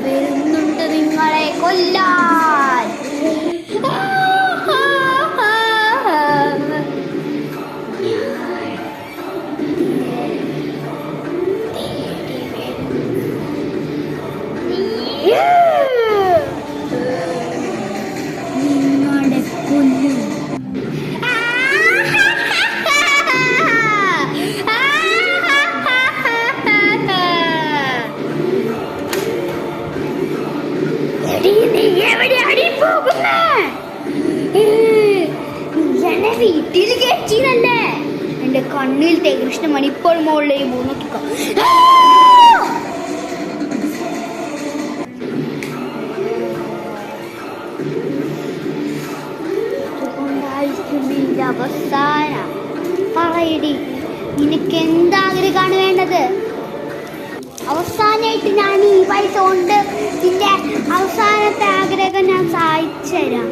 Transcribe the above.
വരുന്നുണ്ട് നിങ്ങളെ കൊല്ലാൻ. നിങ്ങളെ കൊല്ലും. എന്നെ വീട്ടിൽ കയറ്റിയതല്ലേ? എന്റെ കണ്ണിൽ കൃഷ്ണമണി ഇപ്പോൾ മുകളിലേക്ക് നോക്കിക്കോ. നിന്റെ അവസാനം പറയടി, നിനക്ക് എന്താഗ്രഹമാണ് വേണ്ടത്? അവസാനമായിട്ട് ഞാൻ ഈ പൈസ കൊണ്ട് നിന്റെ അവസാനത്തെ ആഗ്രഹം ഞാൻ സാധിച്ചു തരാം.